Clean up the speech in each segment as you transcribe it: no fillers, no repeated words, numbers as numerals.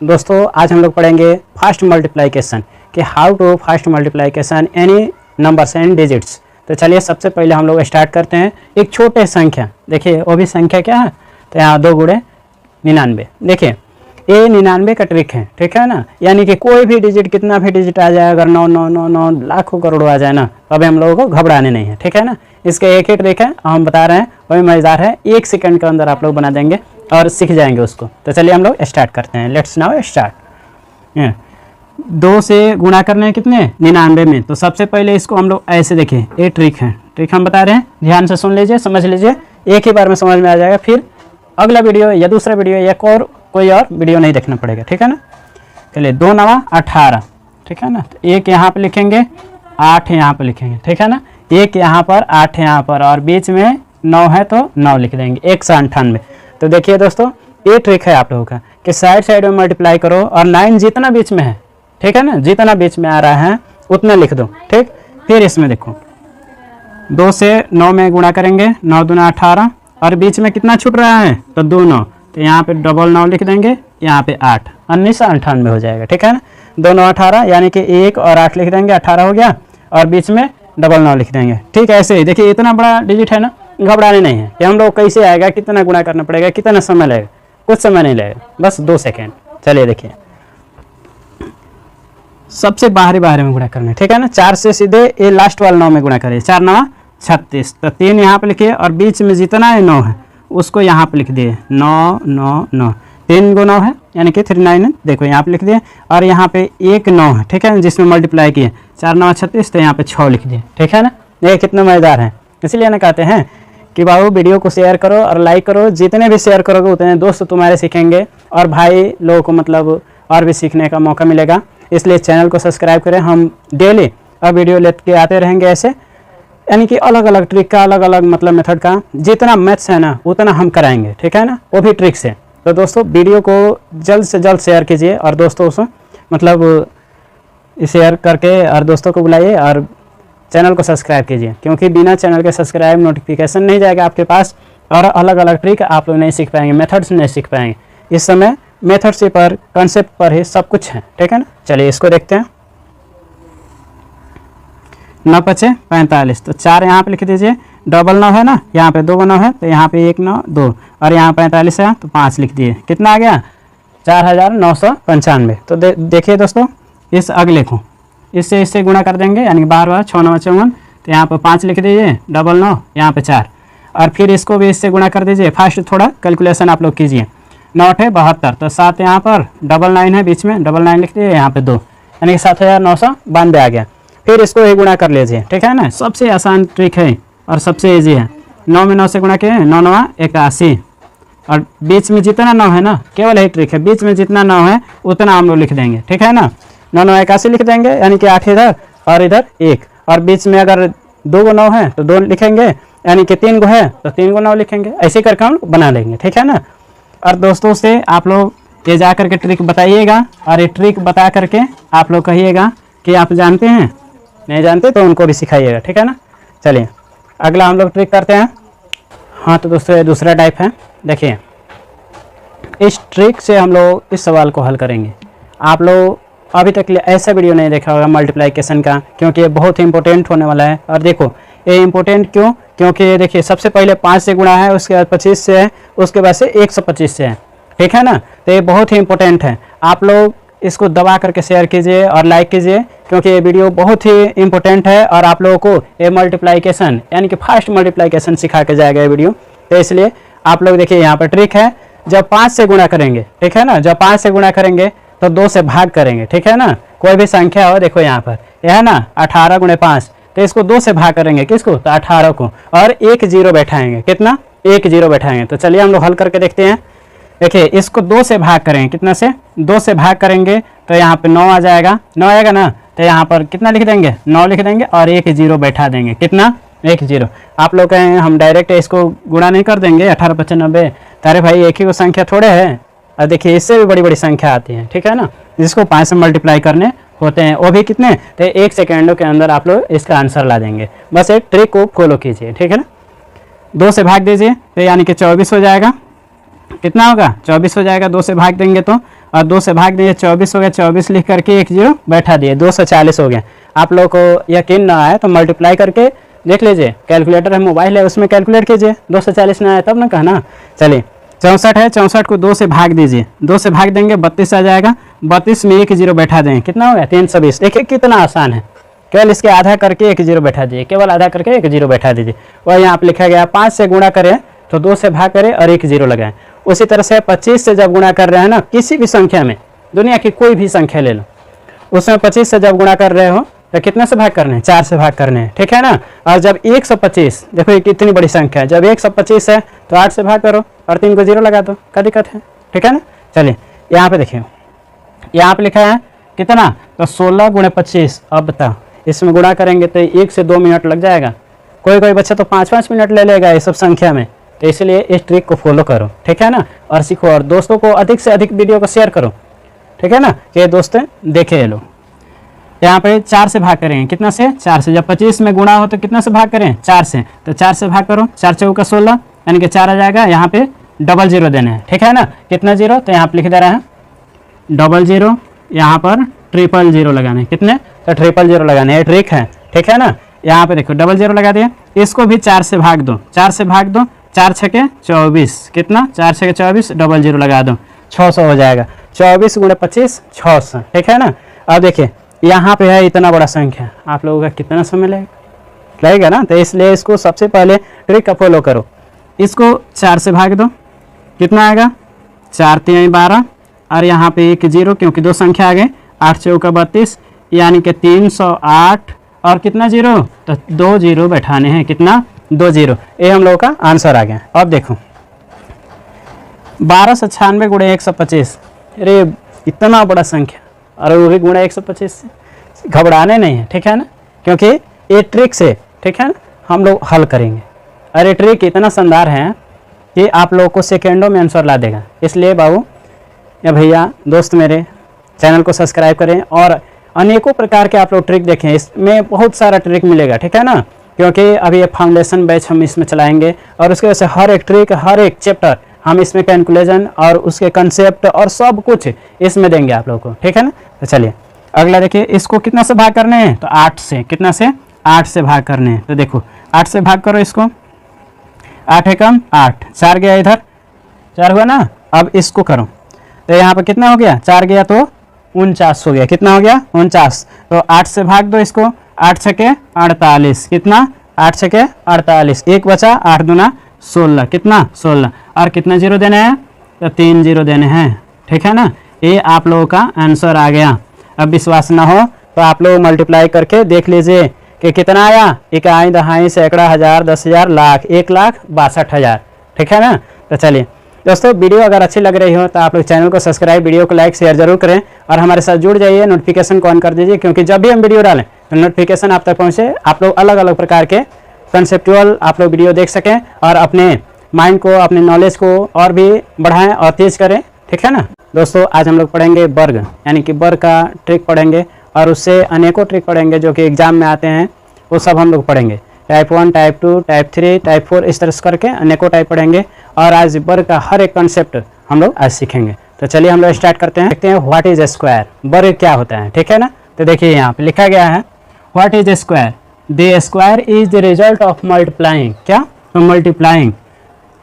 दोस्तों आज हम लोग पढ़ेंगे फास्ट मल्टीप्लिकेशन कि how to fast multiplication any numbers and digits. तो चलिए सबसे पहले हम लोग स्टार्ट करते हैं एक छोटे संख्या। देखिए वो भी संख्या क्या है, तो यहाँ 2 गुणे 99। देखिए ये 99 का ट्रिक है, ठीक है ना। यानी कि कोई भी डिजिट, कितना भी डिजिट आ जाए, अगर 9 लाखों करोड़ों आ जाए ना, तो अभी हम लोगों को घबराने नहीं है, ठीक है ना। इसका एक ही ट्रिक है, हम बता रहे हैं, वही मज़ेदार है। 1 सेकंड के अंदर आप लोग बना देंगे और सीख जाएंगे उसको। तो चलिए हम लोग स्टार्ट करते हैं। Let's now start. 2 से गुणा करने हैं कितने 99 में। तो सबसे पहले इसको हम लोग ऐसे देखिए, ये ट्रिक है, ट्रिक हम बता रहे हैं, ध्यान से सुन लीजिए, समझ लीजिए, एक ही बार में समझ में आ जाएगा। फिर अगला वीडियो या दूसरा वीडियो या कोई और वीडियो नहीं देखना पड़ेगा, ठीक है ना। चलिए 2 9 18, ठीक है ना। तो 1 यहाँ पे लिखेंगे, 8 यहाँ पे लिखेंगे, ठीक है ना। 1 यहाँ पर, 8 यहाँ पर, और बीच में 9 है तो 9 लिख देंगे, 198। तो देखिए दोस्तों ये ट्रिक है आप लोगों का कि साइड साइड में मल्टीप्लाई करो और 9 जितना बीच में है, ठीक है ना, जितना बीच में आ रहा है उतना लिख दो, ठीक। फिर इसमें देखो 2 से 9 में गुणा करेंगे, 9 दूना 18, और बीच में कितना छूट रहा है, तो 2 9, तो यहाँ पे डबल 9 लिख देंगे, यहाँ पे 8, 1998 हो जाएगा, ठीक है ना। 2 9 18, यानी कि 1 और 8 लिख देंगे, 18 हो गया, और बीच में डबल 9 लिख देंगे, ठीक। ऐसे ही देखिए इतना बड़ा डिजिट है ना, घबराने नहीं है कि हम लोग कैसे आएगा, कितना गुणा करना पड़ेगा, कितना समय लगेगा, कुछ समय नहीं लगेगा, बस 2 सेकेंड। चलिए देखिए सबसे बाहरी में गुणा करना है, ठीक है ना। 4 से सीधे ये लास्ट वाला 9 में गुणा करिए, 4 9 36, तो 3 यहाँ पे लिखिए, और बीच में जितना है 9 है उसको यहाँ पे लिख दिए, 9 9 9, 3 × 9 है, यानी कि 39 है, देखो यहाँ पे लिख दिए, और यहाँ पे 1 9 है, ठीक है, जिसमें मल्टीप्लाई किए, 4 9 36, तो यहाँ पे 6 लिख दिए, ठीक है ना। ये कितना मज़ेदार है, इसलिए ना कहते हैं कि बाबू वीडियो को शेयर करो और लाइक करो, जितने भी शेयर करोगे उतने दोस्त तुम्हारे सीखेंगे और भाई लोगों को मतलब और भी सीखने का मौका मिलेगा। इसलिए चैनल को सब्सक्राइब करें, हम डेली अब वीडियो लेके आते रहेंगे ऐसे, यानी कि अलग अलग ट्रिक का, अलग अलग मतलब मेथड का, जितना मैथ्स है ना उतना हम कराएंगे, ठीक है ना, वो भी ट्रिक से। तो दोस्तों वीडियो को जल्द से जल्द शेयर कीजिए और दोस्तों से मतलब शेयर करके और दोस्तों को बुलाइए और चैनल को सब्सक्राइब कीजिए, क्योंकि बिना चैनल के सब्सक्राइब नोटिफिकेशन नहीं जाएगा आपके पास और अलग अलग ट्रिक आप लोग नहीं सीख पाएंगे, मेथड्स नहीं सीख पाएंगे। इस समय मेथड से पर, कॉन्सेप्ट पर ही सब कुछ है, ठीक है ना। चलिए इसको देखते हैं। 9 5 45, तो 4 यहाँ पे लिख दीजिए, डबल 9 है ना, यहाँ पे 2 9 है, तो यहाँ पे 1 9 2, और यहाँ 45 है तो 5 लिख दिए, कितना आ गया 4995। तो देखिए दोस्तों इस अगले को इससे गुणा कर देंगे, यानी कि 12 6 9 54, तो यहाँ पर 5 लिख दीजिए, डबल 9 यहाँ पे 4, और फिर इसको भी इससे गुणा कर दीजिए। फास्ट थोड़ा कैलकुलेशन आप लोग कीजिए, 9 8 72, तो 7 यहाँ पर, डबल 9 है बीच में, डबल 9 लिख दीजिए, यहाँ पे 2, यानी कि 7992 आ गया। फिर इसको ही गुणा कर लीजिए, ठीक है ना। सबसे आसान ट्रिक है और सबसे ईजी है। 9 में 9 से गुणा किए, 9 9 81, और बीच में जितना 9 है ना, केवल यही ट्रिक है, बीच में जितना 9 है उतना हम लोग लिख देंगे, ठीक है ना। 9 9 81 लिख देंगे, यानी कि 8 इधर और इधर 1, और बीच में अगर 2 × 9 है तो 2 लिखेंगे, यानी कि 3 है तो 3 × 9 लिखेंगे, ऐसे करके हम बना लेंगे, ठीक है ना। और दोस्तों से आप लोग ये जा करके ट्रिक बताइएगा, और ये ट्रिक बता करके आप लोग कहिएगा कि आप जानते हैं, नहीं जानते तो उनको भी सिखाइएगा, ठीक है ना। चलिए अगला हम लोग ट्रिक करते हैं। हाँ तो दोस्तों ये दूसरा टाइप है। देखिए इस ट्रिक से हम लोग इस सवाल को हल करेंगे। आप लोग अभी तक ऐसा वीडियो नहीं देखा होगा मल्टीप्लिकेशन का, क्योंकि ये बहुत ही इंपॉर्टेंट होने वाला है। और देखो ये इंपॉर्टेंट क्यों, क्योंकि ये देखिए सबसे पहले 5 से गुणा है, उसके बाद 25 से है, उसके बाद से 125 से है, ठीक है ना। तो ये बहुत ही इंपॉर्टेंट है, आप लोग इसको दबा करके शेयर कीजिए और लाइक कीजिए, क्योंकि ये वीडियो बहुत ही इंपॉर्टेंट है और आप लोगों को ये मल्टीप्लिकेशन यानी कि फास्ट मल्टीप्लिकेशन सिखा के जाएगा ये वीडियो। तो इसलिए आप लोग देखिए यहाँ पर ट्रिक है, जब 5 से गुणा करेंगे, ठीक है ना, जब 5 से गुणा करेंगे तो 2 से भाग करेंगे, ठीक है ना। कोई भी संख्या हो, देखो यहाँ पर यह है ना 18 × 5, तो इसको 2 से भाग करेंगे, किसको, तो 18 को, और 1 0 बैठाएंगे, कितना 1 0 बैठाएंगे। तो चलिए हम लोग हल करके देखते हैं। देखिए इसको 2 से भाग करेंगे, कितना से 2 से भाग करेंगे, तो यहाँ पे 9 आ जाएगा, 9 आएगा ना, तो यहाँ पर कितना लिख देंगे, 9 लिख देंगे, और 1 0 बैठा देंगे, कितना 1 0। आप लोग कहें हम डायरेक्ट इसको गुणा नहीं कर देंगे, 18 5 90, तारे भाई एक ही को संख्या थोड़े है, और देखिए इससे भी बड़ी बड़ी संख्या आती है, ठीक है ना, जिसको 5 से मल्टीप्लाई करने होते हैं, वो भी कितने, तो 1 सेकेंडों के अंदर आप लोग इसका आंसर ला देंगे। बस एक ट्रिक को फॉलो कीजिए, ठीक है ना। 2 से भाग दीजिए, तो यानी कि 24 हो जाएगा, कितना होगा 24 हो जाएगा, 2 से भाग देंगे तो, और 2 से भाग देंगे 24 हो गया, 24 लिख करके एक जीरो बैठा दिए, 240 हो गया। आप लोगों को यकीन ना आए तो मल्टीप्लाई करके देख लीजिए, कैलकुलेटर है, मोबाइल है, उसमें कैलकुलेट कीजिए, 240 ना आए तब ना कहना। चलिए 64 है, 64 को 2 से भाग दीजिए, 2 से भाग देंगे 32 आ जाएगा, 32 में एक जीरो बैठा देंगे, कितना हो गया 320। देखिए कितना आसान है, केवल इसके आधा करके एक जीरो बैठा दीजिए, केवल आधा करके एक जीरो बैठा दीजिए। और यहाँ पे लिखा गया 5 से गुणा करें तो 2 से भाग करें और एक जीरो लगाएं। उसी तरह से 25 से जब गुणा कर रहे हैं ना, किसी भी संख्या में, दुनिया की कोई भी संख्या ले लो, उसमें 25 से जब गुणा कर रहे हो तो कितने से भाग करने हैं, 4 से भाग करने हैं, ठीक है ना। और जब 125, देखो ये कितनी बड़ी संख्या है, जब 125 है तो 8 से भाग करो और 3 को जीरो लगा दो, क्या दिक्कत है, ठीक है ना। चलिए यहाँ पे देखिए, यहाँ पे लिखा है कितना, तो 16 गुणे 25। अब बताओ इसमें गुणा करेंगे तो 1 से 2 मिनट लग जाएगा, कोई कोई बच्चा तो 5-5 मिनट ले लेगा ये सब संख्या में। तो इसलिए इस ट्रिक को फॉलो करो, ठीक है ना, और सीखो, और दोस्तों को अधिक से अधिक वीडियो को शेयर करो, ठीक है ना, कि दोस्त देखे ये लोग। यहाँ पे 4 से भाग करेंगे, कितना से, 4 से। जब 25 में गुणा हो तो कितना से भाग करें, 4 से, तो 4 से भाग करो, 4 चौका 16, यानी कि 4 आ जाएगा। यहाँ पे डबल जीरो देना है, ठीक है ना, कितना जीरो, तो यहाँ पे लिख दे रहा है डबल जीरो, यहाँ पर ट्रिपल जीरो लगाना है, कितने, तो ट्रिपल जीरो लगाना है, ये ट्रिक है, ठीक है ना। यहाँ पे देखो डबल जीरो लगा दिया, इसको भी 4 से भाग दो, 4 से भाग दो, 4 छके 24, कितना, 4 छके 24, डबल जीरो लगा दो, 600 हो जाएगा। 24 गुणे 25 600, ठीक है ना। अब देखिए यहाँ पे है इतना बड़ा संख्या, आप लोगों का कितना समय लगेगा ना, तो इसलिए इसको सबसे पहले ट्रिक का फॉलो करो। इसको 4 से भाग दो, कितना आएगा, 4 3 12, और यहाँ पे एक जीरो, क्योंकि 2 संख्या आ गए, 8 चौका 32, यानी कि 308, और कितना जीरो, तो 2 जीरो बैठाने हैं, कितना, 2 जीरो। ये हम लोगों का आंसर आ गया। अब देखो 1296 गुणे 125, अरे इतना बड़ा संख्या, और वो भी गुणा 125 से, घबराने नहीं है, ठीक है ना, क्योंकि ये ट्रिक से, ठीक है ना, हम लोग हल करेंगे। अरे ट्रिक इतना शानदार है कि आप लोगों को सेकेंडों में आंसर ला देगा। इसलिए बाबू या भैया दोस्त मेरे चैनल को सब्सक्राइब करें, और अनेकों प्रकार के आप लोग ट्रिक देखें, इसमें बहुत सारा ट्रिक मिलेगा, ठीक है ना, क्योंकि अभी ये फाउंडेशन बैच हम इसमें चलाएंगे, और उसके वजह से हर एक ट्रिक, हर एक चैप्टर हम इसमें कैलकुलेशन और उसके कंसेप्ट और सब कुछ इसमें देंगे आप लोगों को, ठीक है ना। तो चलिए अगला देखिए, इसको कितना से भाग करने हैं, तो 8 से, कितना से, 8 से भाग करने हैं। तो देखो 8 से भाग करो इसको, 8 है कम 8, 4 गया इधर, 4 हुआ ना। अब इसको करो तो यहाँ पर कितना हो गया, 4 गया तो 49 हो गया, कितना हो गया 49। तो 8 से भाग दो इसको, 8 छके 48, कितना, 8 छके 48, एक बचा, 8 दूना 16, कितना 16, और कितना जीरो देने हैं, तो 3 जीरो देने हैं, ठीक है ना। ये आप लोगों का आंसर आ गया। अब विश्वास ना हो तो आप लोग मल्टीप्लाई करके देख लीजिए कि कितना आया, इकाई दहाई सैकड़ा हज़ार 10,000 लाख 1,62,000, ठीक है ना। तो चलिए दोस्तों, वीडियो अगर अच्छी लग रही हो तो आप लोग चैनल को सब्सक्राइब, वीडियो को लाइक शेयर जरूर करें, और हमारे साथ जुड़ जाइए, नोटिफिकेशन को ऑन कर दीजिए, क्योंकि जब भी हम वीडियो डालें तो नोटिफिकेशन आप तक पहुँचे, आप लोग अलग अलग प्रकार के कंसेप्चुअल आप लोग वीडियो देख सकें, और अपने माइंड को, अपने नॉलेज को और भी बढ़ाएं और तेज करें, ठीक है ना। दोस्तों आज हम लोग पढ़ेंगे वर्ग, यानी कि वर्ग का ट्रिक पढ़ेंगे, और उससे अनेकों ट्रिक पढ़ेंगे जो कि एग्जाम में आते हैं, वो सब हम लोग पढ़ेंगे। टाइप 1, टाइप 2, टाइप 3, टाइप 4, इस तरह से करके अनेकों टाइप पढ़ेंगे, और आज वर्ग का हर एक कंसेप्ट हम लोग आज सीखेंगे। तो चलिए हम लोग स्टार्ट करते हैं, देखते हैं व्हाट इज स्क्वायर, वर्ग क्या होता है, ठीक है ना। तो देखिए यहाँ पे लिखा गया है what is square, the square is the result of multiplying, क्या, तो multiplying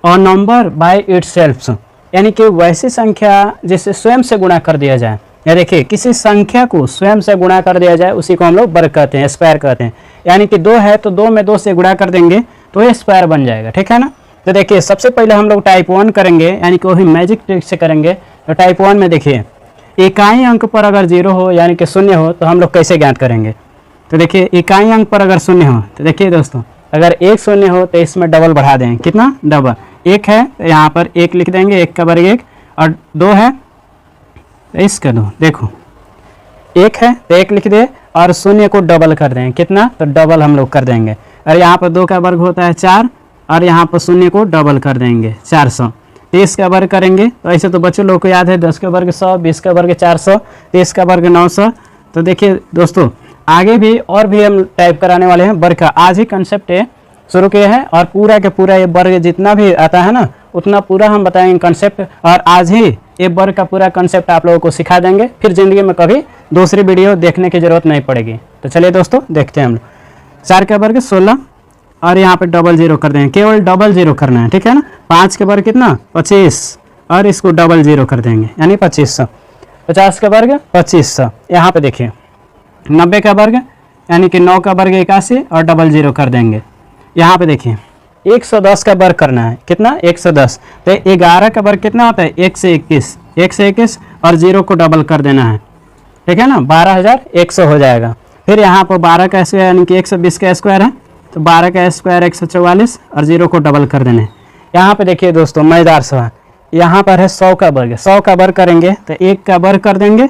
a number by itself, यानी कि वैसी संख्या जिसे स्वयं से गुणा कर दिया जाए, या देखिए किसी संख्या को स्वयं से गुणा कर दिया जाए, उसी को हम लोग वर्ग कहते हैं, स्क्वायर कहते हैं। यानी कि 2 है तो 2 में 2 से गुणा कर देंगे तो ये स्क्वायर बन जाएगा, ठीक है ना। तो देखिए सबसे पहले हम लोग टाइप 1 करेंगे, यानी कि वही मैजिक ट्रिक से करेंगे। तो टाइप 1 में देखिए इकाई अंक पर अगर 0 हो, यानी कि 0 हो, तो हम लोग कैसे ज्ञात करेंगे। तो देखिए इकाई अंक पर अगर 0 हो, तो देखिए दोस्तों अगर 1 0 हो तो इसमें डबल बढ़ा दें, कितना, डबल, 1 है तो यहाँ पर 1 लिख देंगे, 1 का वर्ग 1, और 2 है तो इसका 2, देखो 1 है तो 1 लिख दे, और 0 को डबल कर दें, कितना, तो डबल हम लोग कर देंगे। और यहाँ पर 2 का वर्ग होता है 4, और यहाँ पर 0 को डबल कर देंगे 400। 30 का वर्ग करेंगे तो ऐसे तो बच्चों लोग को याद है, 10 का वर्ग 100, 20 का वर्ग 400, 30 का वर्ग 900। तो देखिए दोस्तों आगे भी और भी हम टाइप कराने वाले हैं वर्ग का, आज ही कंसेप्ट शुरू किए हैं, और पूरा के पूरा ये वर्ग जितना भी आता है ना उतना पूरा हम बताएंगे कंसेप्ट, और आज ही ए वर्ग का पूरा कंसेप्ट आप लोगों को सिखा देंगे, फिर ज़िंदगी में कभी दूसरी वीडियो देखने की ज़रूरत नहीं पड़ेगी। तो चलिए दोस्तों देखते हैं हम लोग। 4 का वर्ग 16 और यहाँ पे डबल जीरो कर देंगे, केवल डबल जीरो करना है, ठीक है ना। 5 के वर्ग कितना 25 और इसको डबल जीरो कर देंगे यानी 2500। 50 का वर्ग 2500, यहाँ पे देखिए 90 का वर्ग यानी कि 9 का वर्ग 81 और डबल जीरो कर देंगे। यहाँ पे देखिए 110 का वर्ग करना है, कितना 110। तो 11 का वर्ग कितना होता है 1 से 21, 1 से 21 और जीरो को डबल कर देना है, ठीक है ना, 12100 हो जाएगा। फिर यहाँ पर 12 का स्क्वायर यानी कि 120 का स्क्वायर है, तो 12 का स्क्वायर 144 और जीरो को डबल कर देना है। यहाँ पे देखिए दोस्तों मज़ेदार सवाल, यहाँ पर है 100 का वर्ग, 100 का वर्ग करेंगे तो 1 का वर्ग कर देंगे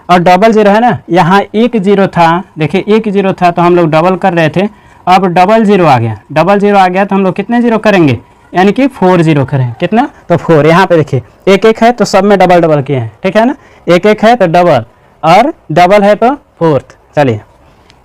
और डबल जीरो है ना, यहाँ 1 जीरो था, देखिए 1 जीरो था तो हम लोग डबल कर रहे थे, अब डबल जीरो आ गया, डबल जीरो आ गया तो हम लोग कितने जीरो करेंगे यानी कि 4 जीरो करें, कितना तो 4। यहाँ पे देखिए 1 है तो सब में डबल डबल किए हैं, ठीक है ना, 1 है तो डबल और डबल है तो 4। चलिए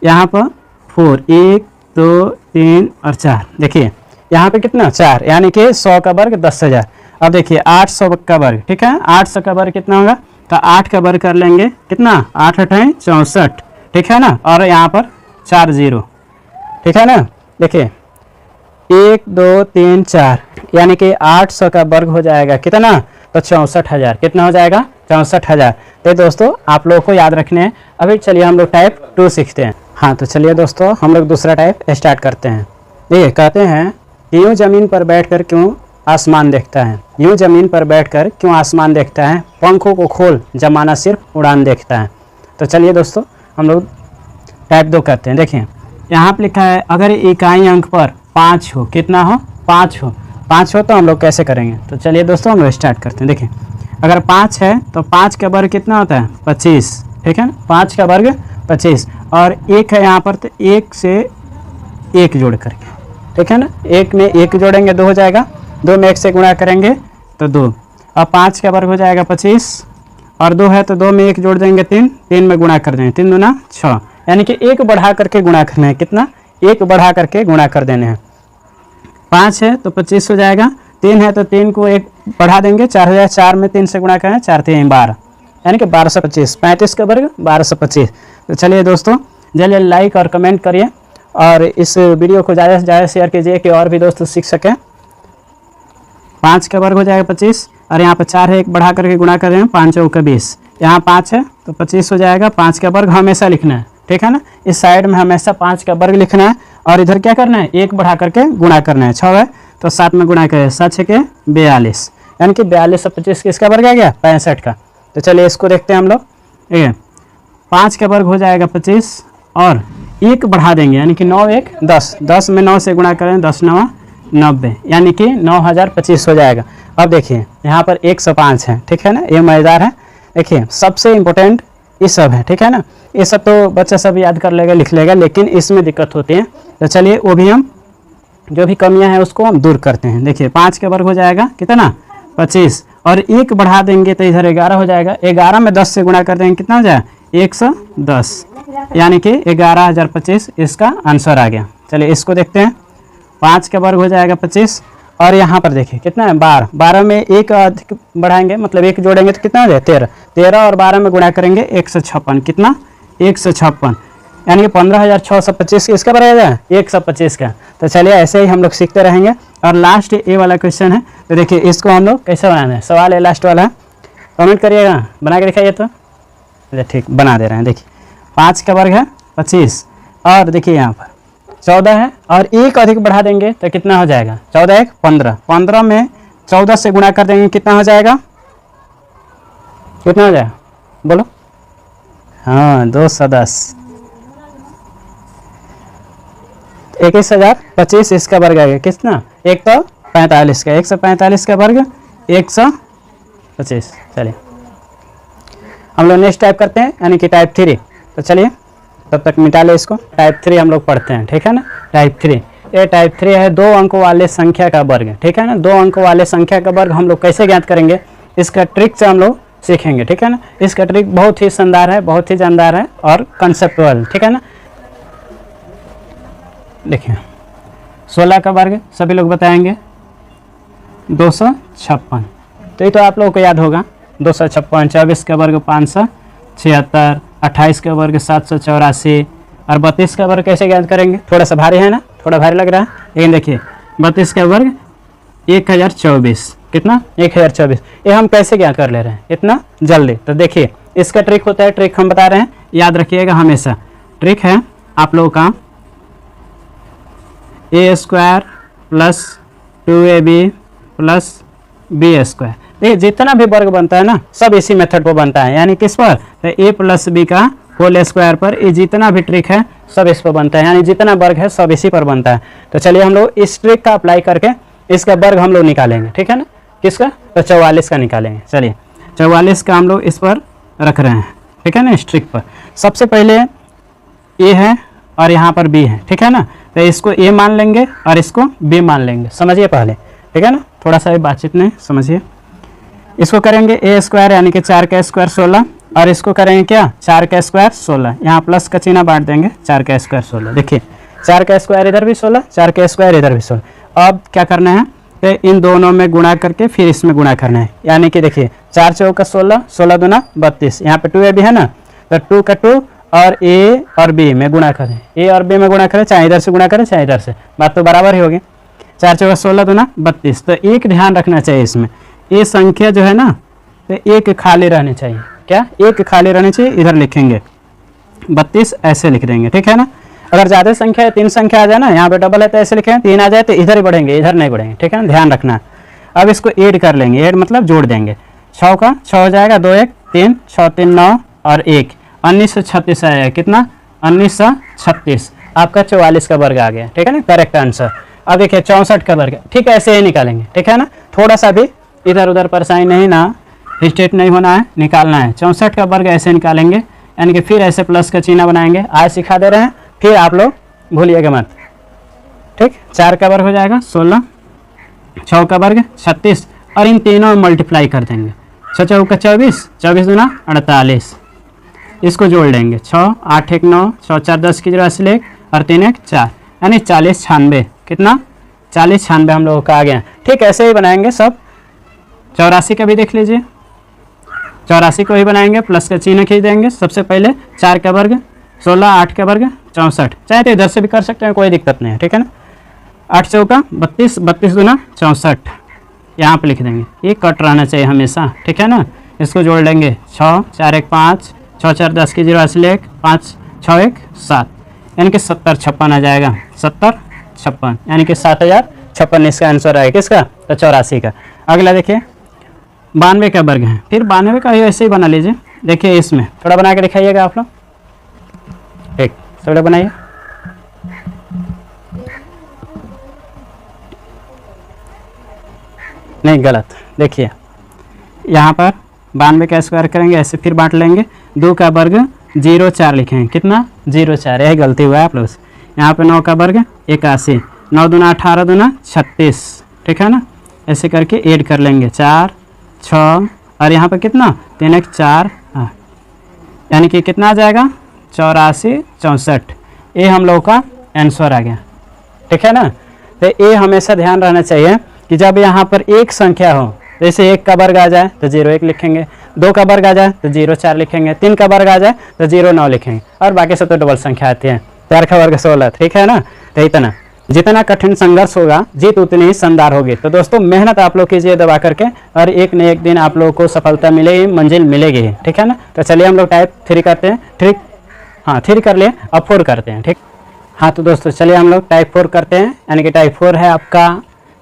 यहाँ पर 4 1 2 3 और 4, देखिए यहाँ पे कितना 4 यानी कि 100 का वर्ग 10,000। अब देखिए 800 का वर्ग, ठीक है, 800 का वर्ग कितना होगा तो 8 का वर्ग कर लेंगे, कितना 8 8 64, ठीक है ना, और यहाँ पर 4 जीरो, ठीक है ना। देखिए 1 2 3 4 यानी कि 800 का वर्ग हो जाएगा कितना तो 64,000, कितना हो जाएगा 64,000। तो दोस्तों आप लोगों को याद रखने हैं। अभी चलिए हम लोग टाइप 2 सीखते हैं। हाँ तो चलिए दोस्तों हम लोग दूसरा टाइप स्टार्ट करते हैं। ये कहते हैं यूँ ज़मीन पर बैठकर क्यों आसमान देखता है, यूँ ज़मीन पर बैठकर क्यों आसमान देखता है, पंखों को खोल जमाना सिर्फ उड़ान देखता है। तो चलिए दोस्तों हम लोग टाइप 2 करते हैं। देखिए यहाँ पर लिखा है अगर इकाई अंक पर 5 हो, कितना हो 5 हो, 5 हो तो हम लोग कैसे करेंगे। तो चलिए दोस्तों हम लोग स्टार्ट करते हैं। देखिए अगर 5 है तो 5 का वर्ग कितना होता है 25, ठीक है ना, 5 का वर्ग 25 और 1 है यहाँ पर तो 1 से 1 जोड़ करके, ठीक है ना, 1 में 1 जोड़ेंगे 2 हो जाएगा, 2 में 1 से गुणा करेंगे तो 2। अब 5 का वर्ग हो जाएगा 25 और 2 है तो 2 में 1 जोड़ देंगे 3, 3 में गुणा कर देंगे, 3 दूना 6 यानी कि 1 बढ़ा करके गुणा करना है, कितना 1 बढ़ा करके गुणा कर देने हैं। 5 है तो 25 हो जाएगा, 3 है तो 3 को 1 बढ़ा देंगे 4 हो जाएगा, 4 में 3 से गुणा करें 4 3 12 यानी कि 1225, 35 का वर्ग 1225। तो चलिए दोस्तों जल्दी लाइक और कमेंट करिए और इस वीडियो को ज़्यादा से ज़्यादा शेयर कीजिए कि और भी दोस्त सीख सकें। 5 का वर्ग हो जाएगा 25 और यहाँ पर 4 है 1 बढ़ा करके गुणा कर रहे हैं, 5 चौका 20, यहाँ 5 है तो 25 हो जाएगा। 5 का वर्ग हमेशा लिखना है, ठीक है ना, इस साइड में हमेशा 5 का वर्ग लिखना है और इधर क्या करना है 1 बढ़ा करके गुणा करना है। 6 है तो 7 में गुणा करें, 7 6 42 यानी कि 42 और 25 किसका वर्ग आ गया 65 का। तो चलिए इसको देखते हैं हम लोग। ठीक है 5 का वर्ग हो जाएगा 25 और 1 बढ़ा देंगे यानी कि 9 1 10, 10 में 9 से गुणा करें 10 9 90 यानी कि 9025 हो जाएगा। अब देखिए यहाँ पर 105 है, ठीक है ना, ये मज़ेदार है। देखिए सबसे इम्पोर्टेंट ये सब है, ठीक है ना, ये सब तो बच्चा सब याद कर लेगा लिख लेगा, लेकिन इसमें दिक्कत होती है। तो चलिए वो भी हम जो भी कमियां हैं उसको हम दूर करते हैं। देखिए 5 का वर्ग हो जाएगा कितना 25 और 1 बढ़ा देंगे तो इधर 11 हो जाएगा, 11 में 10 से गुणा कर देंगे कितना हो जाएगा 110 यानी कि 11,025 इसका आंसर आ गया। चलिए इसको देखते हैं। 5 का वर्ग हो जाएगा 25 और यहाँ पर देखिए कितना है 12, 12 में 1 अधिक बढ़ाएंगे मतलब 1 जोड़ेंगे तो कितना हो जाए 13, 13 और 12 में गुणा करेंगे 156, कितना 156 यानी कि 15,625 इसका बराबर है 125 का। तो चलिए ऐसे ही हम लोग सीखते रहेंगे। और लास्ट ये वाला क्वेश्चन है, तो देखिए इसको हम लोग कैसे बनाना है, सवाल है लास्ट वाला, कमेंट करिएगा, बना के दिखाइए। तो अच्छा ठीक बना दे रहे हैं। देखिए 5 का वर्ग है 25 और देखिए यहाँ पर 14 है और 1 अधिक बढ़ा देंगे तो कितना हो जाएगा 14 1 15, 15 में 14 से गुणा कर देंगे कितना हो जाएगा, कितना हो जाएगा बोलो, हाँ 210, 21,025 इसका वर्ग आ गया कितना 145 का, 145 का वर्ग 125। चलिए हम लोग नेक्स्ट टाइप करते हैं यानी कि टाइप 3। तो चलिए तब तक मिटा ले इसको, टाइप 3 हम लोग पढ़ते हैं, ठीक है ना। टाइप 3, ये टाइप 3 है 2 अंकों वाले संख्या का वर्ग, ठीक है ना। 2 अंकों वाले संख्या का वर्ग हम लोग कैसे ज्ञात करेंगे, इसका ट्रिक से हम लोग सीखेंगे, ठीक है ना। इसका ट्रिक बहुत ही शानदार है, बहुत ही जानदार है और कंसेप्टुअल, ठीक है ना। देखिए 16 का वर्ग सभी लोग बताएंगे 200 256। तो ये तो आप लोगों को याद होगा, 256, 24 का वर्ग 576, 28 का वर्ग 784 और 32 का वर्ग कैसे ज्ञात करेंगे? थोड़ा सा भारी है ना, थोड़ा भारी लग रहा है, लेकिन देखिए 32 का वर्ग 1024, कितना? 1024। ये हम कैसे ज्ञात कर ले रहे हैं इतना जल्दी? तो देखिए इसका ट्रिक होता है, ट्रिक हम बता रहे हैं, याद रखिएगा हमेशा। ट्रिक है आप लोगों का a² plus 2ab plus b²। देखिए जितना भी वर्ग बनता है ना सब इसी मेथड पर बनता है, यानी किस पर? तो a प्लस बी का होल स्क्वायर पर ये जितना भी ट्रिक है सब इस पर बनता है, यानी जितना वर्ग है सब इसी पर बनता है। तो चलिए हम लोग इस ट्रिक का अप्लाई करके इसका वर्ग हम लोग निकालेंगे, ठीक है ना? किसका? तो 44 का निकालेंगे। चलिए 44 का हम लोग इस पर रख रहे हैं, ठीक है ना, इस ट्रिक पर। सबसे पहले ए है और यहाँ पर बी है, ठीक है ना? तो इसको ए मान लेंगे और इसको बी मान लेंगे, समझिए पहले, ठीक है ना? थोड़ा सा बातचीत नहीं, समझिए। इसको करेंगे a² यानी कि 4 का स्क्वायर 16 और इसको करेंगे क्या? 4 का स्क्वायर 16। यहाँ प्लस का चिन्ह बांट देंगे, 4 का स्क्वायर 16। देखिए 4 का स्क्वायर इधर भी 16, 4 का स्क्वायर इधर भी 16। अब क्या करना है कि इन दोनों में गुणा करके फिर इसमें गुणा करना है, यानी कि देखिए 4 चौका 16, 16 दूना 32। यहाँ पे 2a भी है ना, तो 2 का 2 और a और b में गुणा करें, a और b में गुणा करें, चाहे इधर से गुणा करें चाहे इधर से, बात तो बराबर ही होगी। 4 चौका 16 दूना 32। तो एक ध्यान रखना चाहिए इसमें, ये संख्या जो है ना तो एक खाली रहनी चाहिए। क्या? एक खाली रहनी चाहिए, इधर लिखेंगे 32 ऐसे लिख देंगे, ठीक है ना? अगर ज़्यादा संख्या है, 3 संख्या आ जाए ना, यहाँ पे डबल है तो ऐसे लिखेंगे, 3 आ जाए तो इधर ही बढ़ेंगे, इधर नहीं बढ़ेंगे, ठीक है ना? ध्यान रखना। अब इसको ऐड कर लेंगे, ऐड मतलब जोड़ देंगे। 6 का 6 हो जाएगा, 2 1 3, 6 3 9 और 1 1936 आएगा। कितना? 1936। आपका 44 का वर्ग आ गया, ठीक है ना, करेक्ट आंसर। अब देखिए 64 का वर्ग, ठीक है, ऐसे ही निकालेंगे, ठीक है ना? थोड़ा सा भी इधर उधर परेशानी नहीं ना, हिस्टेट नहीं होना है, निकालना है। 64 का वर्ग ऐसे निकालेंगे, यानी कि फिर ऐसे प्लस का चिन्ह बनाएंगे। आज सिखा दे रहे हैं, फिर आप लोग भूलिएगा मत, ठीक? 4 का वर्ग हो जाएगा 16, 6 का वर्ग 36 और इन तीनों में मल्टीप्लाई कर देंगे। 6 चौका 24, 24 दूना 48। इसको जोड़ लेंगे, 6 8 1 9, 6 4 10 की जगह से 1 और 3 1 4, यानी 40 96। कितना? 40 96 हम लोगों का आ गया, ठीक? ऐसे ही बनाएंगे सब। 84 का भी देख लीजिए, 84 को ही बनाएंगे, प्लस का चिन्ह खींच देंगे। सबसे पहले 4 का वर्ग 16, 8 का वर्ग 64, चाहे तो इधर से भी कर सकते हैं, कोई दिक्कत नहीं है, ठीक है ना? 8 चौका 32, 32 दूना 64, यहाँ पे लिख देंगे। ये कट रहना चाहिए हमेशा, ठीक है ना? इसको जोड़ लेंगे, 6 4 1 5, 6 4 10 की जगह से 1 5 6 1 7, यानी कि 70 56 आ जाएगा। 70 56 यानी कि 7056 इसका आंसर आएगा। किसका? तो 84 का। अगला देखिए 92 का वर्ग है, फिर 92 का ऐसे ही बना लीजिए। देखिए इसमें थोड़ा बना के दिखाइएगा आप लोग, ठीक? थोड़ा बनाइए, नहीं गलत। देखिए यहाँ पर 92 का स्क्वायर करेंगे, ऐसे फिर बांट लेंगे। 2 का वर्ग 0 4 लिखेंगे, कितना? 0 4, यही गलती हुआ है आप लोग से। यहाँ पे 9 का वर्ग 81, 9 दूना 18 दूना 36, ठीक है ना? ऐसे करके ऐड कर लेंगे, 4 6 और यहाँ पर कितना? 3 1 4, हाँ, यानी कि कितना आ जाएगा? 84 64। ये हम लोग का आंसर आ गया, ठीक है ना? तो ये हमेशा ध्यान रहना चाहिए कि जब यहाँ पर एक संख्या हो, जैसे 1 का वर्ग आ जाए तो 0 1 लिखेंगे, 2 का वर्ग आ जाए तो 0 4 लिखेंगे, 3 का वर्ग आ जाए तो 0 9 लिखेंगे, और बाकी सब तो डबल संख्या आती है। 4 का वर्ग 16, ठीक है ना? तो इतना जितना कठिन संघर्ष होगा जीत उतनी ही शानदार होगी। तो दोस्तों मेहनत आप लोग कीजिए दबा करके, और एक न एक दिन आप लोगों को सफलता मिलेगी, मंजिल मिलेगी, ठीक है ना? तो चलिए हम लोग टाइप 3 करते हैं, ठीक? हाँ 3 कर लिए, अब 4 करते हैं, ठीक? हाँ तो दोस्तों चलिए हम लोग टाइप 4 करते हैं, यानी कि टाइप 4 है आपका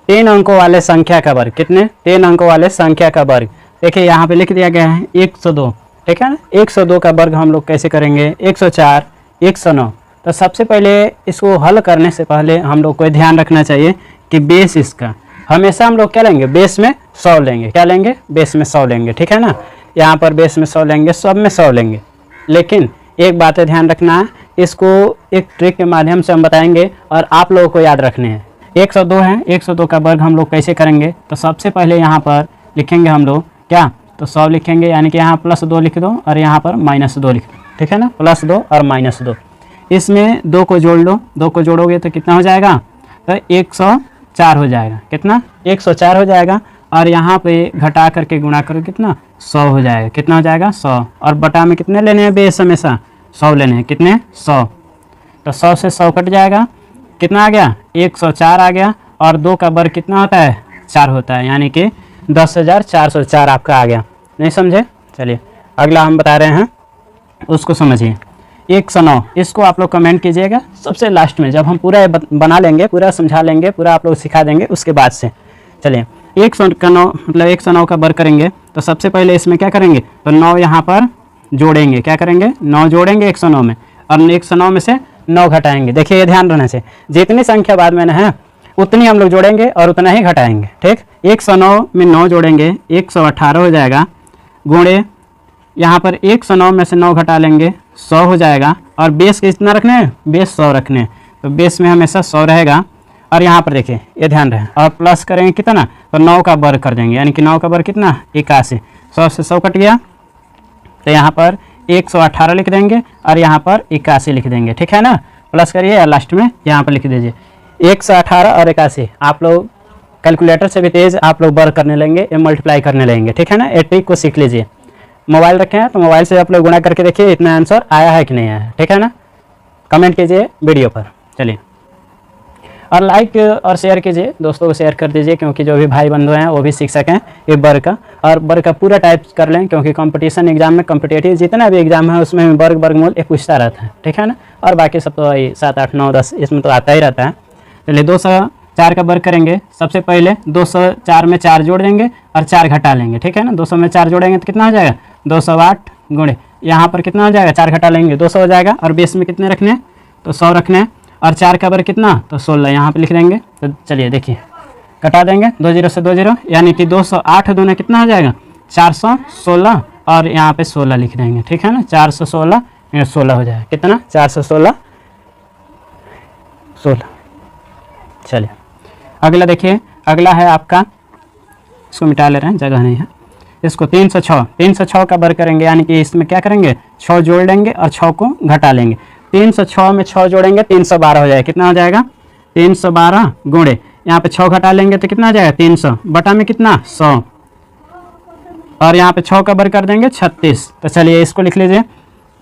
3 अंकों वाले संख्या का वर्ग। कितने? 3 अंकों वाले संख्या का वर्ग। देखिए यहाँ पे लिख दिया गया है 102, ठीक है ना? 102 का वर्ग हम लोग कैसे करेंगे? 104 109। तो सबसे पहले इसको हल करने से पहले हम लोग को ध्यान रखना चाहिए कि बेस इसका हमेशा हम लोग क्या लेंगे? बेस में 100 लेंगे। क्या लेंगे? बेस में 100 लेंगे, ठीक है ना? यहाँ पर बेस में 100 लेंगे, सब में 100 लेंगे। लेकिन एक बात है ध्यान रखना है, इसको एक ट्रिक के माध्यम से हम बताएंगे और आप लोगों को याद रखने हैं। 102 है, 102 का वर्ग हम लोग कैसे करेंगे? तो सबसे पहले यहाँ पर लिखेंगे हम लोग क्या? तो 100 लिखेंगे, यानी कि यहाँ +2 लिख दो और यहाँ पर -2 लिख दो, ठीक है ना? +2 और -2, इसमें 2 को जोड़ लो। 2 को जोड़ोगे तो कितना हो जाएगा? तो 104 हो जाएगा। कितना? 104 हो जाएगा। और यहाँ पे घटा करके गुणा करो कितना 100 हो जाएगा। कितना हो जाएगा 100, और बटा में कितने लेने हैं बेस हमेशा 100 लेने हैं। कितने 100, तो 100 से 100 कट जाएगा, कितना आ गया 104 आ गया, और 2 का वर्ग कितना होता है 4 होता है, यानी कि 10,404 आपका आ गया। नहीं समझे? चलिए अगला हम बता रहे हैं, उसको समझिए। 109, इसको आप लोग कमेंट कीजिएगा सबसे लास्ट में, जब हम पूरा बना लेंगे, पूरा समझा लेंगे, पूरा आप लोग सिखा देंगे उसके बाद से। चलिए 109 मतलब 109 का वर्ग करेंगे तो सबसे पहले इसमें क्या करेंगे, तो 9 यहाँ पर जोड़ेंगे। क्या करेंगे 9 जोड़ेंगे 109 में, और 109 में से 9 घटाएंगे। देखिए ये ध्यान रहना चाहिए, जितनी संख्या बाद में है उतनी हम लोग जोड़ेंगे और उतना ही घटाएंगे। ठीक, 109 में 9 जोड़ेंगे 118 हो जाएगा, गुणे यहाँ पर 109 में से 9 घटा लेंगे 100 हो जाएगा, और बेस कितना रखने हैं, बेस 100 रखने हैं, तो बेस में हमेशा 100 रहेगा। और यहाँ पर देखिए ये ध्यान रहे, और प्लस करेंगे कितना, तो 9 का वर्ग कर देंगे, यानी कि 9 का वर्ग कितना 81, 100 से 100 कट गया, तो यहाँ पर 118 लिख देंगे और यहाँ पर 81 लिख देंगे। ठीक है ना, प्लस करिए और लास्ट में यहाँ पर लिख दीजिए 118 और 81। आप लोग कैलकुलेटर से भी तेज़ आप लोग वर्ग करने लेंगे, ये मल्टीप्लाई करने लेंगे। ठीक है ना, ये ट्रिक को सीख लीजिए। मोबाइल रखे हैं तो मोबाइल से आप लोग गुणा करके देखिए इतना आंसर आया है कि नहीं आया है। ठीक है ना, कमेंट कीजिए वीडियो पर। चलिए, और लाइक और शेयर कीजिए, दोस्तों को शेयर कर दीजिए, क्योंकि जो भी भाई बंधु हैं वो भी सीख सकें ये वर्ग का, और वर्ग का पूरा टाइप कर लें, क्योंकि कंपटीशन एग्जाम में, कॉम्पिटेटिव जितना भी एग्जाम है उसमें वर्ग वर्गमूल एक पूछता रहता है। ठीक है ना, और बाकी सब तो 7, 8, 9, 10 इसमें तो आता ही रहता है। चलिए 204 का वर्ग करेंगे, सबसे पहले 204 में 4 जोड़ देंगे और 4 घटा लेंगे। ठीक है ना, 200 में 4 जोड़ेंगे तो कितना हो जाएगा 208, गुणे यहाँ पर कितना हो जाएगा 4 घटा लेंगे 200 हो जाएगा, और बेस में कितने रखने हैं तो 100 रखने हैं, और 4 का वर्ग कितना तो 16 यहाँ पे लिख देंगे। तो चलिए देखिए कटा देंगे 2 0 से 2 0, यानी कि 208 दूना कितना हो जाएगा 416, और यहाँ पे 16 लिख देंगे। ठीक है ना, 416 16 हो जाएगा, कितना 416 16। चलिए अगला देखिए, अगला है आपका, इसको मिटा ले रहे हैं जगह नहीं है, इसको 306 का वर्ग करेंगे, यानी कि इसमें क्या करेंगे 6 जोड़ लेंगे और 6 को घटा लेंगे। 306 में 6 जोड़ेंगे 312 हो जाएगा, कितना हो जाएगा 312, गुणे यहाँ पे 6 घटा लेंगे तो कितना हो जाएगा 300, बटा में कितना 100, और यहाँ पे 6 का वर्ग कर देंगे 36। तो चलिए इसको लिख लीजिए,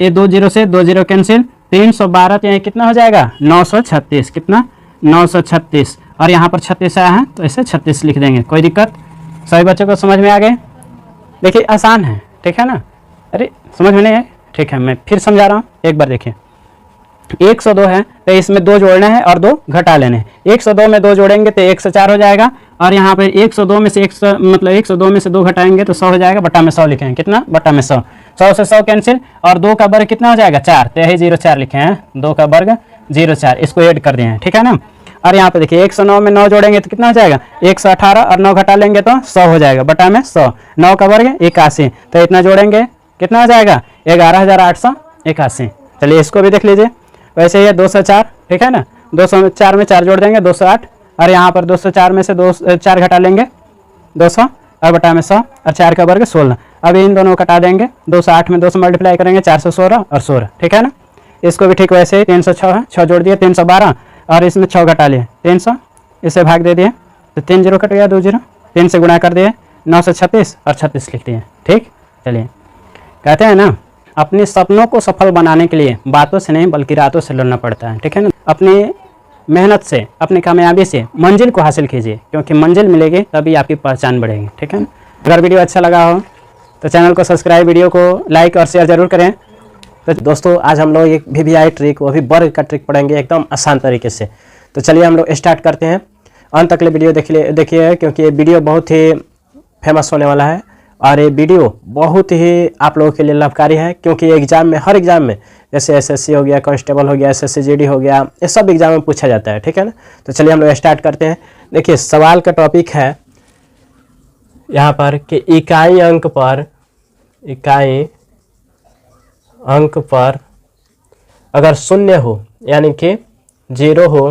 ये 2 0 से 2 0 कैंसिल, 312 तो यहाँ कितना हो जाएगा 936, कितना 936, और यहाँ पर 36 आया है तो ऐसे 36 लिख देंगे। कोई दिक्कत? सभी बच्चों को समझ में आ गए? देखिए आसान है। ठीक है ना, अरे समझ में नहीं है? ठीक है, मैं फिर समझा रहा हूँ, एक बार देखिए। 102 है तो इसमें 2 जोड़ना है और 2 घटा लेने हैं। 102 में 2 जोड़ेंगे तो 104 हो जाएगा, और यहाँ पे 102 में से 102 में से 2 घटाएंगे तो 100 हो जाएगा, बटा में 100 लिखेंगे, कितना बटा में 100, 100 से 100 कैंसिल, और 2 का वर्ग कितना हो जाएगा 4, तो यही 04 लिखे हैं, 2 का वर्ग 04, इसको ऐड कर दिए हैं। ठीक है ना, और यहाँ पे देखिए 109 में 9 जोड़ेंगे तो कितना हो जाएगा 118, और 9 घटा लेंगे तो 100 हो जाएगा, बटा में 100, 9 का वर्ग 81, तो इतना जोड़ेंगे कितना हो जाएगा 11,881। चलिए इसको भी देख लीजिए। वैसे ही 204, ठीक है ना, 204 में 4 जोड़ देंगे 208, और यहाँ पर 204 में से 4 घटा लेंगे 200, और बटा में 100, और 4 का वर्ग 16। अब इन दोनों को कटा देंगे, 208 में 2 से मल्टीप्लाई करेंगे 416 और 16। ठीक है ना, इसको भी ठीक वैसे ही 306 है, 6 जोड़ दिए 312, और इसमें 6 घटा लिए 300, इसे भाग दे दिए तो 3 0 कट गया, 2 0, 3 से गुणा कर दिए 936 और 36 लिख दिए। ठीक, चलिए कहते हैं ना, अपने सपनों को सफल बनाने के लिए बातों से नहीं बल्कि रातों से लड़ना पड़ता है। ठीक है ना, अपनी मेहनत से, अपनी कामयाबी से मंजिल को हासिल कीजिए, क्योंकि मंजिल मिलेगी तभी आपकी पहचान बढ़ेगी। ठीक है ना, अगर वीडियो अच्छा लगा हो तो चैनल को सब्सक्राइब, वीडियो को लाइक और शेयर ज़रूर करें। तो दोस्तों आज हम लोग एक VBI ट्रिक, वो भी वर्ग का ट्रिक पढ़ेंगे एकदम आसान तरीके से। तो चलिए हम लोग स्टार्ट करते हैं, अंत तक ले वीडियो देखिए, क्योंकि ये वीडियो बहुत ही फेमस होने वाला है, और ये वीडियो बहुत ही आप लोगों के लिए लाभकारी है, क्योंकि एग्जाम में, हर एग्जाम में, जैसे SSC हो गया, कांस्टेबल हो गया, SSC GD हो गया, ये सब एग्जाम में पूछा जाता है। ठीक है ना, तो चलिए हम लोग स्टार्ट करते हैं। देखिए सवाल का टॉपिक है यहाँ पर कि इकाई अंक पर अगर 0 हो, यानी कि 0 हो,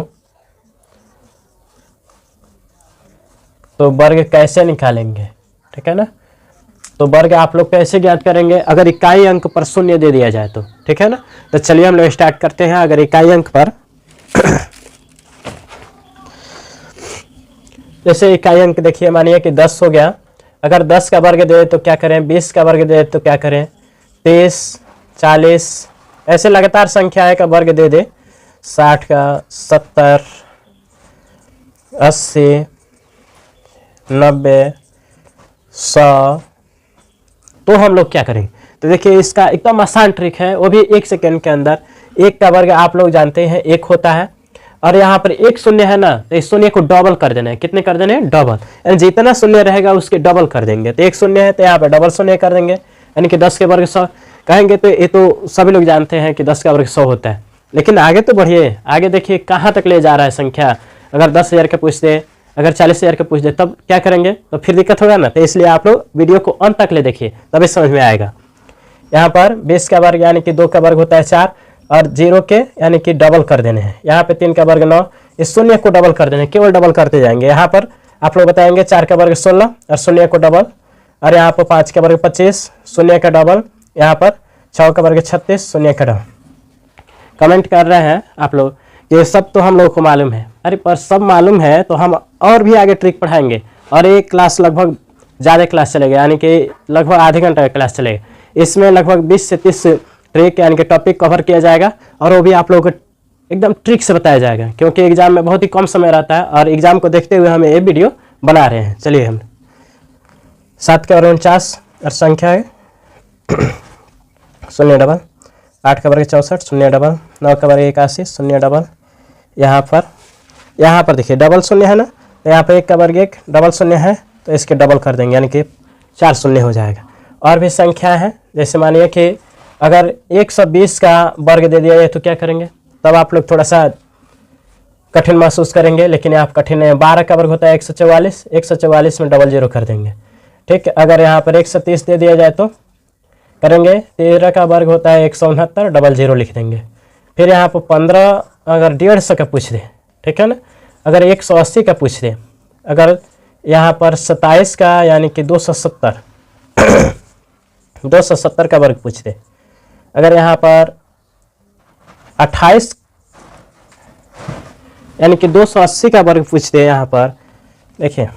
तो वर्ग कैसे निकालेंगे। ठीक है ना, तो वर्ग आप लोग कैसे ज्ञात करेंगे अगर इकाई अंक पर 0 दे दिया जाए तो। ठीक है ना, तो चलिए हम लोग स्टार्ट करते हैं। अगर इकाई अंक पर जैसे इकाई अंक देखिए, मानिए कि 10 हो गया, अगर 10 का वर्ग दे तो क्या करें, 20 का वर्ग दे तो क्या करें, 30, 40, ऐसे लगातार संख्याएं का वर्ग दे दे, 60 का, 70, 80, 90, 100, तो हम लोग क्या करेंगे। तो देखिए इसका एकदम आसान ट्रिक है, वो भी 1 सेकेंड के अंदर। 1 का वर्ग आप लोग जानते हैं 1 होता है, और यहाँ पर एक शून्य है ना, तो इस शून्य को डबल कर देना है। कितने कर देने हैं, डबल, यानी जितना शून्य रहेगा उसके डबल कर देंगे। तो 1 शून्य है तो यहाँ पे डबल शून्य कर देंगे, यानी कि 10 के वर्ग 100 कहेंगे। तो ये तो सभी लोग जानते हैं कि 10 का वर्ग 100 होता है, लेकिन आगे तो बढ़िए, आगे देखिए कहाँ तक ले जा रहा है संख्या। अगर 10,000 का पूछ दे, अगर 40,000 का पूछ दे, तब क्या करेंगे, तो फिर दिक्कत होगा ना। तो इसलिए आप लोग वीडियो को अंत तक ले देखिए, तभी समझ में आएगा। यहाँ पर 20 का वर्ग यानी कि 2 का वर्ग होता है 4, और 0 के यानी कि डबल कर देने हैं। यहाँ पे 3 का वर्ग 9, इस शून्य को डबल कर देने, केवल डबल करते जाएंगे। यहाँ पर आप लोग बताएंगे 4 का वर्ग 16 और शून्य को डबल, और यहाँ पर 5 का वर्ग 25, शून्य का डबल, यहाँ पर 6 का वर्ग 36, शून्य का डबल। कमेंट कर रहे हैं आप लोग, ये सब तो हम लोग को मालूम है। अरे पर सब मालूम है तो हम और भी आगे ट्रिक पढ़ाएंगे, और एक क्लास लगभग ज़्यादा क्लास चलेगा, यानी कि लगभग आधे घंटे का क्लास चलेगा। इसमें लगभग 20 से 30 ट्रिक यानी कि टॉपिक कवर किया जाएगा, और वो भी आप लोगों को एकदम ट्रिक से बताया जाएगा, क्योंकि एग्जाम में बहुत ही कम समय रहता है, और एग्जाम को देखते हुए हम ये वीडियो बना रहे हैं। चलिए हम 7 का वर्ग 49 और संख्या है शून्य डबल, 8 का वर्ग 64, शून्य डबल, 9 का वर्ग 81, शून्य डबल। यहाँ पर देखिए डबल शून्य है ना, तो यहाँ पर 1 का वर्ग 1 डबल शून्य है, तो इसके डबल कर देंगे, यानी कि 4 शून्य हो जाएगा। और भी संख्या है, जैसे मानिए कि अगर 120 का वर्ग दे दिया जाए तो क्या करेंगे, तब आप लोग थोड़ा सा कठिन महसूस करेंगे, लेकिन आप कठिन है। 12 का वर्ग होता है 144, 144 में डबल 0 कर देंगे, ठीक है। अगर यहाँ पर 130 दे दिया जाए तो करेंगे, 13 का वर्ग होता है 169, डबल 0 लिख देंगे। फिर यहाँ पर 15 अगर 150 का पूछ दे, ठीक है ना, अगर 180 का पूछ दे, अगर यहाँ पर 27 का यानी कि 270 270 का वर्ग पूछ दे, अगर यहाँ पर 28 यानी कि 280 का वर्ग पूछ दे, यहाँ पर देखिए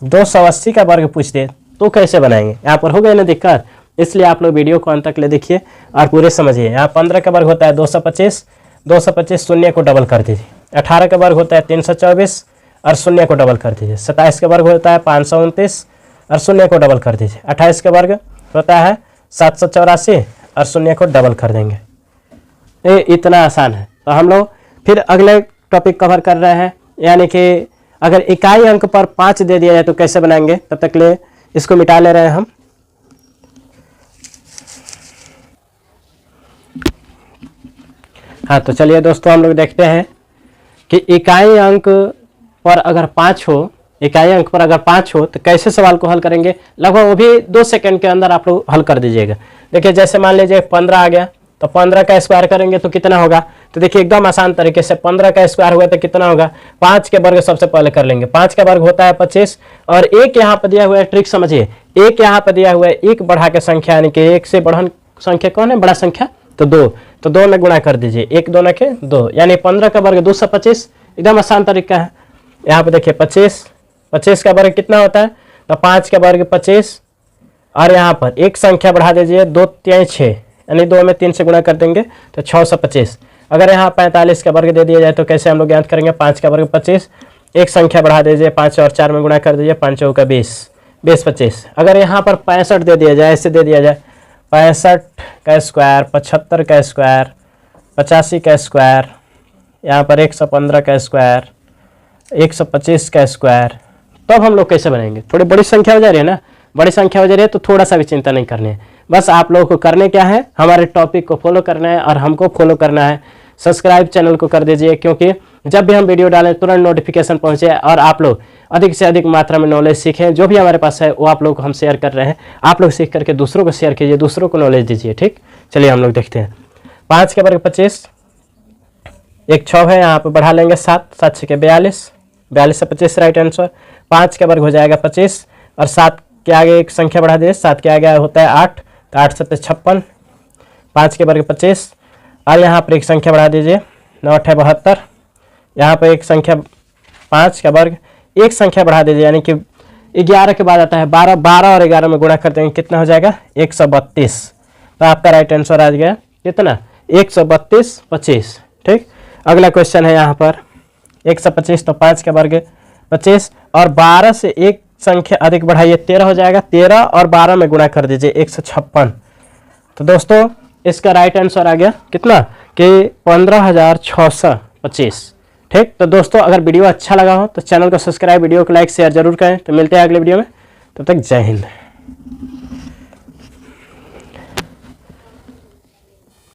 280 का वर्ग पूछ दे, तो कैसे बनाएंगे। यहाँ पर हो गए ना दिक्कत, इसलिए आप लोग वीडियो को अंत तक ले देखिए और पूरे समझिए। यहाँ 15 का वर्ग होता है 225, 225 शून्य को डबल कर दीजिए। 18 का वर्ग होता है 324 और शून्य को डबल कर दीजिए। 27 का वर्ग होता है 529 और शून्य को डबल कर दीजिए। 28 का वर्ग होता है 784 और शून्य को डबल कर देंगे। ये इतना आसान है। तो हम लोग फिर अगले टॉपिक कवर कर रहे हैं, यानी कि अगर इकाई अंक पर 5 दे दिया जाए तो कैसे बनाएंगे। तब तक ले इसको मिटा ले रहे हैं हम। हाँ, तो चलिए दोस्तों हम लोग देखते हैं कि इकाई अंक पर अगर 5 हो, इकाई अंक पर अगर 5 हो तो कैसे सवाल को हल करेंगे। लगभग वो भी 2 सेकंड के अंदर आप लोग हल कर दीजिएगा। देखिए जैसे मान लीजिए 15 आ गया, तो 15 का स्क्वायर करेंगे तो कितना होगा। तो देखिए एकदम आसान तरीके से 15 का स्क्वायर हुआ तो कितना होगा, 5 के वर्ग सबसे पहले कर लेंगे। 5 का वर्ग होता है 25 और एक यहाँ पर दिया हुआ है, ट्रिक समझिए, एक यहाँ पर दिया हुआ है, एक बढ़ा के संख्या यानी कि एक से बढ़न संख्या कौन है, बड़ा संख्या, तो 2, तो 2 में गुणा कर दीजिए, 1 2 के 2, यानी 15 का वर्ग 225। एकदम आसान तरीका है। यहाँ पे देखिए 25 का वर्ग कितना होता है, तो 5 का वर्ग 25 और यहाँ पर एक संख्या बढ़ा दीजिए, 2 3 6, यानी 2 में 3 से गुणा कर देंगे तो 625। अगर यहाँ 45 का वर्ग दे दिया जाए तो कैसे हम लोग ज्ञात करेंगे। 5 का वर्ग 25, एक संख्या बढ़ा दीजिए, 5 और 4 में गुणा कर दीजिए, 5 चौका 20, 20 25। अगर यहाँ पर 65 दे दिया जाए, ऐसे दे दिया जाए, 65 का स्क्वायर, 75 का स्क्वायर, 85 का स्क्वायर, यहाँ पर 115 का स्क्वायर, 125 का स्क्वायर, तब हम लोग कैसे बनाएंगे। थोड़ी बड़ी संख्या हो जा रही है ना, बड़ी संख्या हो जा रही है तो थोड़ा सा भी चिंता नहीं करनी है। बस आप लोगों को करने क्या है, हमारे टॉपिक को फॉलो करना है और हमको फॉलो करना है। सब्सक्राइब चैनल को कर दीजिए, क्योंकि जब भी हम वीडियो डालें तुरंत नोटिफिकेशन पहुंचे और आप लोग अधिक से अधिक मात्रा में नॉलेज सीखें। जो भी हमारे पास है वो आप लोग को हम शेयर कर रहे हैं, आप लोग सीख करके दूसरों को शेयर कीजिए, दूसरों को नॉलेज दीजिए। ठीक, चलिए हम लोग देखते हैं। 5 के वर्ग 25, एक 6 है, यहाँ पे बढ़ा लेंगे 7, 7 6 42, 42 से 25 राइट आंसर। 5 का वर्ग हो जाएगा 25 और 7 के आगे एक संख्या बढ़ा दीजिए, 7 के आगे होता है 8, तो 8 7 56, 5 के वर्ग 25 और यहाँ पर एक संख्या बढ़ा दीजिए, 9 8 72, यहाँ पर एक संख्या 5 का वर्ग, एक संख्या बढ़ा दीजिए, यानी कि 11 के बाद आता है 12, 12 और 11 में गुणा कर देंगे कितना हो जाएगा 132। तो आपका राइट आंसर आ गया कितना 132 25। ठीक, अगला क्वेश्चन है यहाँ पर 125, तो 5 के वर्ग 25 और 12 से एक संख्या अधिक बढ़ाइए 13 हो जाएगा, 13 और 12 में गुणा कर दीजिए 156। तो दोस्तों इसका राइट आंसर आ गया कितना कि 15,625। ठीक, तो दोस्तों अगर वीडियो अच्छा लगा हो तो चैनल को सब्सक्राइब, वीडियो को लाइक शेयर जरूर करें। तो मिलते हैं अगले वीडियो में, तब तक जय हिंद।